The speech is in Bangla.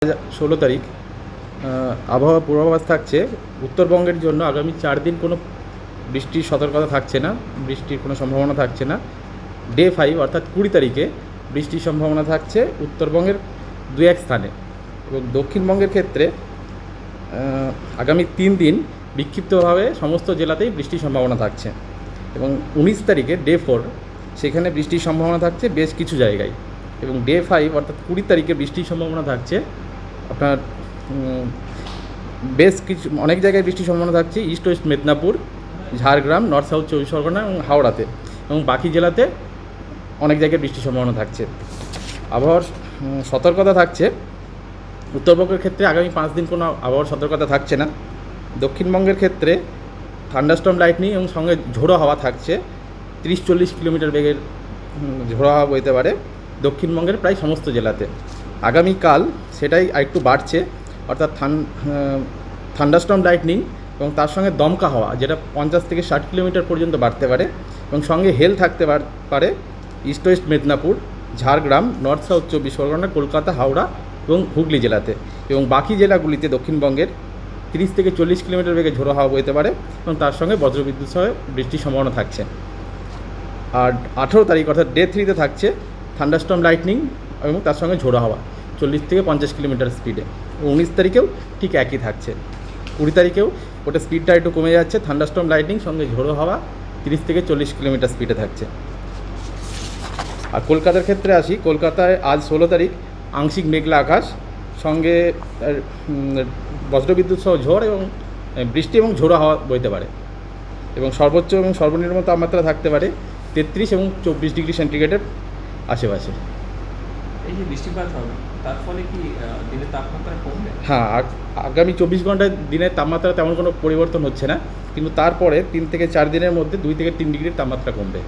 16 তারিখ আবহাওয়া পূর্বাভাস থাকছে উত্তরবঙ্গের জন্য আগামী 4 দিন কোনো বৃষ্টির সতর্কতা থাকছে না, বৃষ্টির কোনো সম্ভাবনা থাকছে না। ডে 5 অর্থাৎ 20 তারিখে বৃষ্টির সম্ভাবনা থাকছে উত্তরবঙ্গের 2-1 স্থানে এবং দক্ষিণবঙ্গের ক্ষেত্রে আগামী 3 দিন বিক্ষিপ্তভাবে সমস্ত জেলাতেই বৃষ্টির সম্ভাবনা থাকছে এবং 19 তারিখে ডে 4 সেখানে বৃষ্টির সম্ভাবনা থাকছে বেশ কিছু জায়গায় এবং ডে 5 অর্থাৎ 20 তারিখে বৃষ্টির সম্ভাবনা থাকছে আপনার বেশ কিছু অনেক জায়গায় বৃষ্টির সম্ভাবনা থাকছে east West Medinipur, Jhargram, north south 24 Pargana এবং হাওড়াতে এবং বাকি জেলাতে অনেক জায়গায় বৃষ্টির সম্ভাবনা থাকছে। আবহাওয়ার সতর্কতা থাকছে উত্তরবঙ্গের ক্ষেত্রে আগামী 5 দিন কোনো আবহাওয়ার সতর্কতা থাকছে না। দক্ষিণবঙ্গের ক্ষেত্রে থান্ডারস্টর্ম লাইটনিং এবং সঙ্গে ঝোড়ো হাওয়া থাকছে 30-40 কিলোমিটার বেগের ঝোড়ো হাওয়া বইতে পারে দক্ষিণবঙ্গের প্রায় সমস্ত জেলাতে। আগামীকাল সেটাই আরেকটু বাড়ছে অর্থাৎ থান্ডারস্টর্ম লাইটনিং এবং তার সঙ্গে দমকা হাওয়া যেটা 50 থেকে 60 কিলোমিটার পর্যন্ত বাড়তে পারে এবং সঙ্গে হেল থাকতে পারে east West Medinipur, Jhargram, north south 24 Pargana, Kolkata, Howrah এবং হুগলি জেলাতে এবং বাকি জেলাগুলিতে দক্ষিণবঙ্গের 30 থেকে 40 কিলোমিটার বেগে ঝোড়ো হাওয়া বইতে পারে এবং তার সঙ্গে বজ্রবিদ্যুৎ সহ বৃষ্টির সম্ভাবনা থাকছে। আর 18 তারিখ অর্থাৎ ডে 3-তে থাকছে থান্ডারস্টর্ম লাইটনিং এবং তার সঙ্গে ঝোড়ো হাওয়া 40 থেকে 50 কিলোমিটার স্পিডে। 19 তারিখেও ঠিক একই থাকছে। 20 তারিখেও ওটা স্পিডটা একটু কমে যাচ্ছে, থান্ডারস্টর্ম লাইটনিং সঙ্গে ঝোড়ো হাওয়া 30 থেকে 40 কিলোমিটার স্পিডে থাকছে। আর কলকাতার ক্ষেত্রে আসি, কলকাতায় আজ 16 তারিখ আংশিক মেঘলা আকাশ সঙ্গে বজ্রবিদ্যুৎ সহ ঝড় এবং বৃষ্টি এবং ঝোড়ো হাওয়া বইতে পারে এবং সর্বোচ্চ এবং সর্বনিম্ন তাপমাত্রা থাকতে পারে 33 এবং 24 ডিগ্রি সেন্টিগ্রেডের আশেপাশে। এই যে বৃষ্টিপাত হবে তার ফলে কি দিনের তাপমাত্রা কমবে? হ্যাঁ, আগামী 24 ঘন্টায় দিনের তাপমাত্রা তেমন কোনো পরিবর্তন হচ্ছে না, কিন্তু তারপরে 3 থেকে 4 দিনের মধ্যে 2 থেকে 3 ডিগ্রির তাপমাত্রা কমবে।